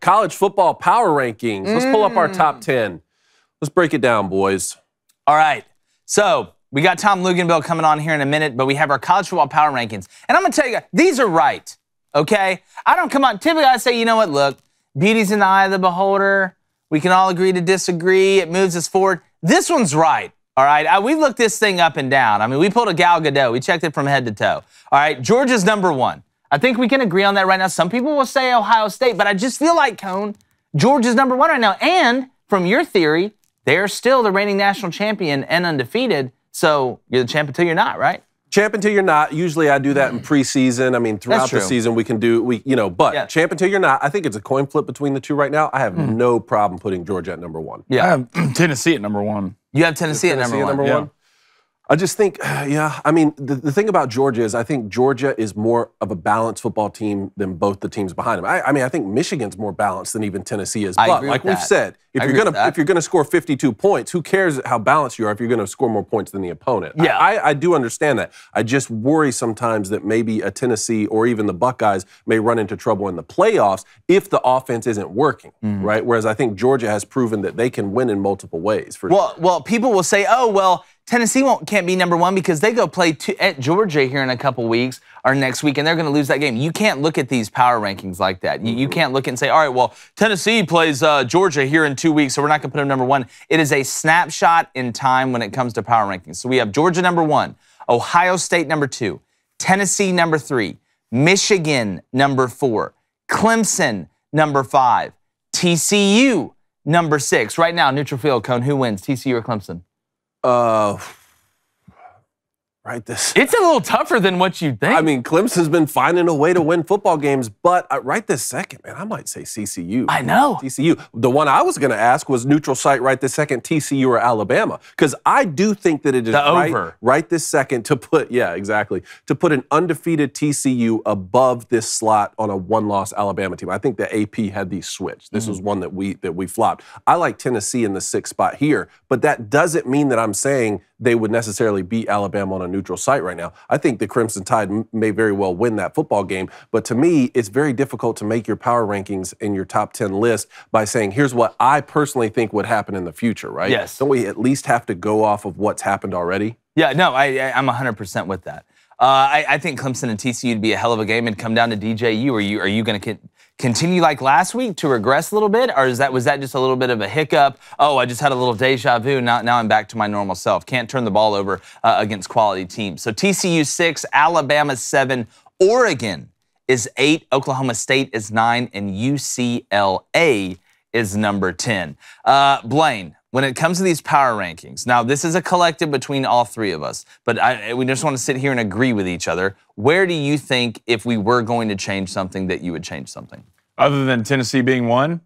college football power rankings. Let's pull up our top 10. Let's break it down, boys. All right. So we got Tom Luginbill coming on here in a minute, but we have our college football power rankings. And I'm going to tell you guys, these are right, okay? I don't come on. Typically, I say, you know what, look, beauty's in the eye of the beholder. We can all agree to disagree. It moves us forward. This one's right, all right? We looked this thing up and down. I mean, we pulled a Gal Gadot. We checked it from head to toe. All right, Georgia's number 1. I think we can agree on that right now. Some people will say Ohio State, but I just feel like, Cone, Georgia's number 1 right now. And from your theory, they're still the reigning national champion and undefeated. So you're the champ until you're not, right? Champ until you're not. Usually I do that in preseason. I mean, throughout the season we can do, but champ until you're not. I think it's a coin flip between the two right now. I have no problem putting Georgia at number 1. Yeah. I have Tennessee at number 1. You have Tennessee at number 1. Yeah. I just think, I mean, the thing about Georgia is I think Georgia is more of a balanced football team than both the teams behind them. I mean, I think Michigan's more balanced than even Tennessee is. But like we've said, if you're gonna score 52 points, who cares how balanced you are if you're gonna score more points than the opponent? Yeah. I do understand that. I just worry sometimes that maybe a Tennessee or even the Buckeyes may run into trouble in the playoffs if the offense isn't working, right? Whereas I think Georgia has proven that they can win in multiple ways. Well, people will say, oh, well, Tennessee can't be number 1 because they go play at Georgia here in a couple weeks or next week, and they're going to lose that game. You can't look at these power rankings like that. You can't look and say, all right, well, Tennessee plays Georgia here in 2 weeks, so we're not going to put them number 1. It is a snapshot in time when it comes to power rankings. So we have Georgia number 1, Ohio State number 2, Tennessee number 3, Michigan number 4, Clemson number 5, TCU number 6. Right now, neutral field, Cone, who wins, TCU or Clemson? Right this. It's a little tougher than what you think. I mean, Clemson's been finding a way to win football games, but right this second, man, I might say CCU. I know. TCU. The one I was going to ask was neutral site right this second, TCU or Alabama, because I do think that it is right this second to put, to put an undefeated TCU above this slot on a one-loss Alabama team. I think the AP had these switched. This was one that we flopped. I like Tennessee in the 6th spot here, but that doesn't mean that I'm saying they would necessarily beat Alabama on a neutral site right now. I think the Crimson Tide may very well win that football game, but to me, it's very difficult to make your power rankings in your top 10 list by saying, here's what I personally think would happen in the future, right? Yes. Don't we at least have to go off of what's happened already? Yeah, no, I'm 100% with that. I think Clemson and TCU would be a hell of a game and come down to DJU. Are you going to continue like last week to regress a little bit, or was that just a little bit of a hiccup? Oh, I just had a little deja vu. Now I'm back to my normal self. Can't turn the ball over against quality teams. So TCU 6, Alabama 7, Oregon is 8, Oklahoma State is 9, and UCLA is number 10. Blaine, when it comes to these power rankings, now this is a collective between all 3 of us, but we just want to sit here and agree with each other. Where do you think, if we were going to change something, that you would change something? Other than Tennessee being 1?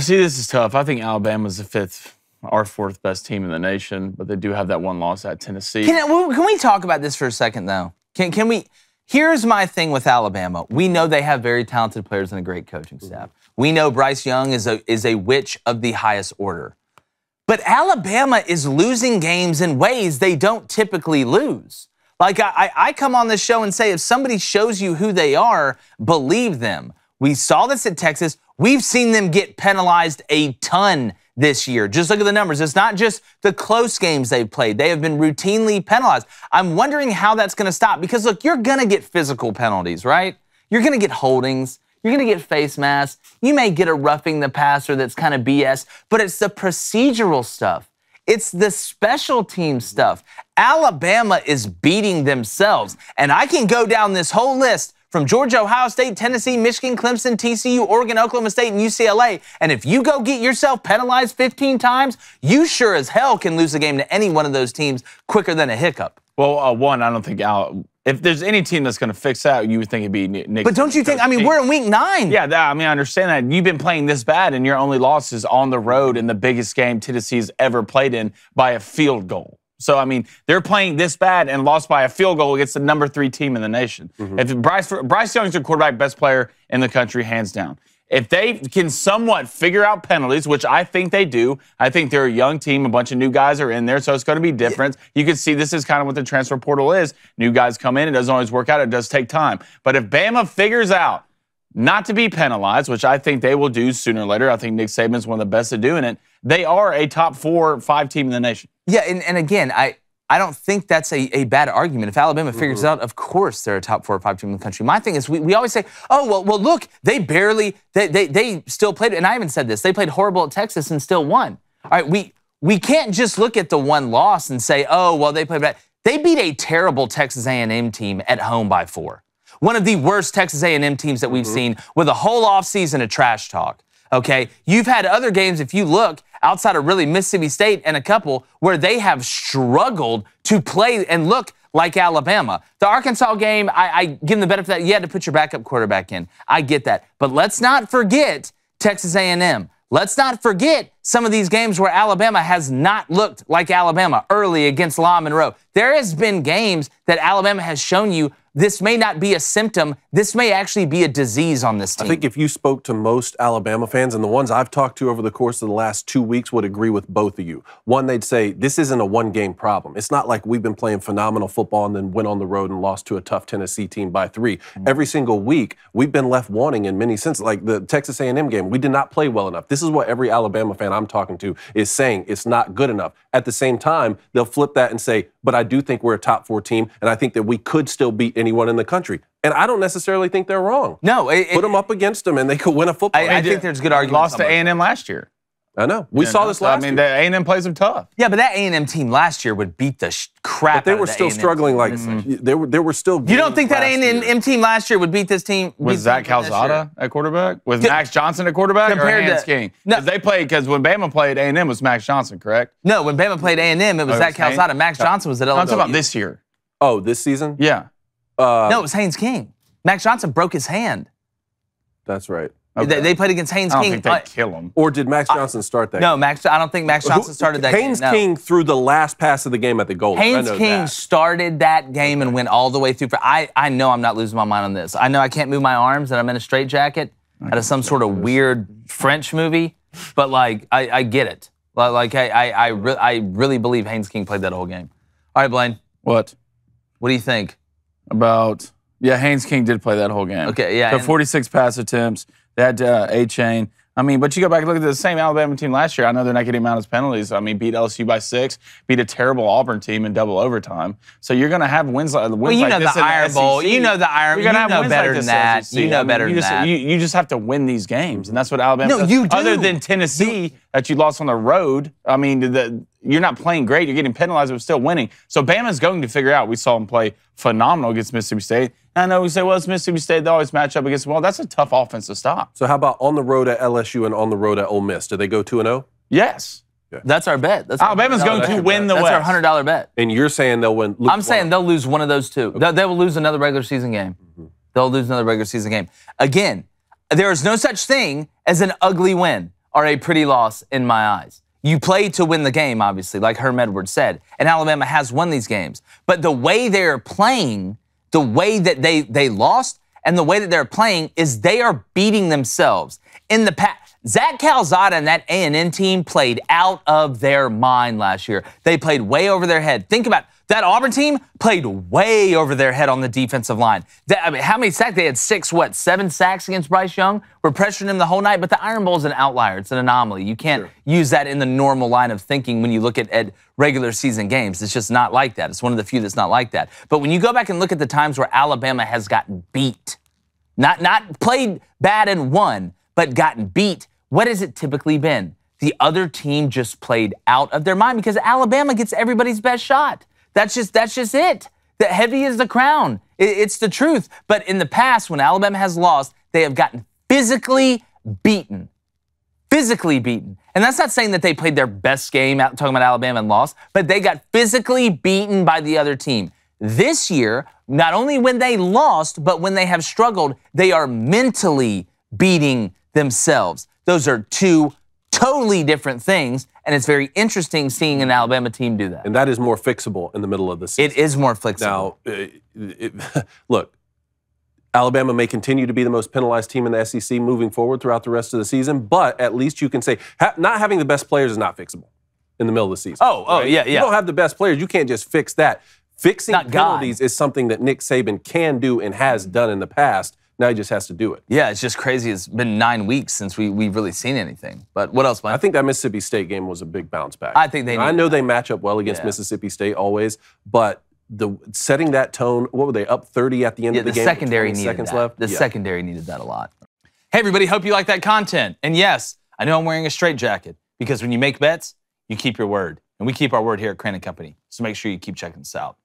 See, this is tough. I think Alabama's the 5th or 4th best team in the nation, but they do have that one loss at Tennessee. Can we talk about this for a second, though? Can we? Here's my thing with Alabama. We know they have very talented players and a great coaching staff. We know Bryce Young is a witch of the highest order. But Alabama is losing games in ways they don't typically lose. Like, I come on this show and say, if somebody shows you who they are, believe them. We saw this at Texas. We've seen them get penalized a ton this year. Just look at the numbers. It's not just the close games they've played. They have been routinely penalized. I'm wondering how that's going to stop, because, look, you're going to get physical penalties, right? You're going to get holdings. You're going to get face masks. You may get a roughing the passer that's kind of BS, but it's the procedural stuff. It's the special team stuff. Alabama is beating themselves. And I can go down this whole list from Georgia, Ohio State, Tennessee, Michigan, Clemson, TCU, Oregon, Oklahoma State, and UCLA. And if you go get yourself penalized 15 times, you sure as hell can lose a game to any one of those teams quicker than a hiccup. Well, I don't think if there's any team that's going to fix that, you would think it'd be Nick. But don't you think, I mean, we're in week 9. Yeah, I understand that. You've been playing this bad, and your only loss is on the road in the biggest game Tennessee's ever played in by a field goal. So, I mean, they're playing this bad and lost by a field goal against the number 3 team in the nation. If Bryce Young's your quarterback, best player in the country, hands down. If they can somewhat figure out penalties, which I think they do, I think they're a young team. A bunch of new guys are in there, so it's going to be different. You can see this is kind of what the transfer portal is. New guys come in. It doesn't always work out. It does take time. But if Bama figures out not to be penalized, which I think they will do sooner or later. I think Nick Saban's one of the best at doing it. They are a top 4 or 5 team in the nation. Yeah, and again, I don't think that's a bad argument. If Alabama figures it out, of course they're a top 4 or 5 team in the country. My thing is, we always say, oh, well, look, they still played, and I even said this, they played horrible at Texas and still won. All right, we can't just look at the one loss and say, oh, well, they played bad. They beat a terrible Texas A&M team at home by 4. One of the worst Texas A&M teams that we've seen with a whole offseason of trash talk. Okay, you've had other games, if you look, outside of really Mississippi State and a couple, where they have struggled to play and look like Alabama. The Arkansas game, I give them the benefit that you had to put your backup quarterback in. I get that. But let's not forget Texas A&M. Let's not forget some of these games where Alabama has not looked like Alabama early against La Monroe. There has been games that Alabama has shown you this may not be a symptom. This may actually be a disease on this team. I think if you spoke to most Alabama fans, and the ones I've talked to over the course of the last 2 weeks would agree with both of you. One, they'd say, this isn't a one-game problem. It's not like we've been playing phenomenal football and then went on the road and lost to a tough Tennessee team by 3. Every single week, we've been left wanting in many senses. Like the Texas A&M game, we did not play well enough. This is what every Alabama fan I'm talking to is saying. It's not good enough. At the same time, they'll flip that and say, but I do think we're a top 4 team, and I think that we could still beat anyone in the country. And I don't necessarily think they're wrong. No. Put them up against them, and they could win a football game. I think there's good argument. Lost to A&M last year. I know. We saw this last year. I mean, A&M plays them tough. Yeah, but that A&M team last year would beat the crap But they out were of the still A&M struggling. team. Like they were still. You don't think that A&M team last year would beat this team? Was Zach Calzada at quarterback? Was Max Johnson at quarterback compared or Hans to King? No, they played because when Bama played A&M it was Max Johnson, correct? No, when Bama played A&M, it was Zach Calzada. Max Johnson was at LSU. I'm talking about this year. Oh, this season? Yeah. No, it was Haynes King. Max Johnson broke his hand. That's right. Okay. They played against Haynes King. I don't think they'd kill him. Or did Max Johnson start that game? No, I don't think Max Johnson started that Haynes game. King threw the last pass of the game at the goal. Haynes King started that game and went all the way through. I know I'm not losing my mind on this. I know I can't move my arms and I'm in a straitjacket out of some sort of weird French movie, but like I get it. Like I really believe Haynes King played that whole game. All right, Blaine. What do you think? About Haynes King did play that whole game. Okay, yeah. So 46 pass attempts. They had A-Chain. I mean, but you go back and look at the same Alabama team last year. I know they're not getting him out as penalties. I mean, beat LSU by 6, beat a terrible Auburn team in double overtime. So you're going to have wins like this. Well, you know the Iron Bowl. You know the Iron. You know better than that. You know better than that. You just have to win these games, and that's what Alabama. No, you do. Other than Tennessee that you lost on the road. I mean, you're not playing great. You're getting penalized, but still winning. So Bama's going to figure out. We saw them play phenomenal against Mississippi State. I know we say, well, it's Mississippi State. They always match up against them. Well, that's a tough offense to stop. So how about on the road at LSU and on the road at Ole Miss? Do they go 2-0? Yes. Okay. That's our bet. Alabama's going to win the West. That's our $100 bet. And you're saying they'll win? I'm saying they'll lose one of those two. Okay. They will lose another regular season game. They'll lose another regular season game. Again, there is no such thing as an ugly win or a pretty loss in my eyes. You play to win the game, obviously, like Herm Edwards said. And Alabama has won these games. But the way they're playing, the way that they lost, and the way that they're playing is they are beating themselves. In the past, Zach Calzada and that A&M team played out of their mind last year. They played way over their head. Think about it. That Auburn team played way over their head on the defensive line. I mean, how many sacks? They had 7 sacks against Bryce Young. We're pressuring him the whole night, but the Iron Bowl is an outlier. It's an anomaly. You can't use that in the normal line of thinking when you look at regular season games. It's just not like that. It's one of the few that's not like that. But when you go back and look at the times where Alabama has gotten beat, not played bad and won, but gotten beat, what has it typically been? The other team just played out of their mind because Alabama gets everybody's best shot. That's just it. The heavy is the crown. It's the truth. But in the past, when Alabama has lost, they have gotten physically beaten. Physically beaten. And that's not saying that they played their best game, talking about Alabama and lost, but they got physically beaten by the other team. This year, not only when they lost, but when they have struggled, they are mentally beating themselves. Those are two totally different things, and it's very interesting seeing an Alabama team do that. And that is more fixable in the middle of the season. It is more flexible. Now, look, Alabama may continue to be the most penalized team in the SEC moving forward throughout the rest of the season, but at least you can say not having the best players is not fixable in the middle of the season. Right? Yeah. You don't have the best players. You can't just fix that. Fixing penalties is something that Nick Saban can do and has done in the past. Now he just has to do it. Yeah, it's just crazy. It's been 9 weeks since we've really seen anything. But what else, Mike? I think that Mississippi State game was a big bounce back. I think they. I know they match up well against Mississippi State always, but setting that tone. What were they up 30 at the end of the game? The secondary needed that. Left? The secondary needed that a lot. Hey, everybody! Hope you like that content. And yes, I know I'm wearing a straitjacket because when you make bets, you keep your word, and we keep our word here at Crane & Company. So make sure you keep checking this out.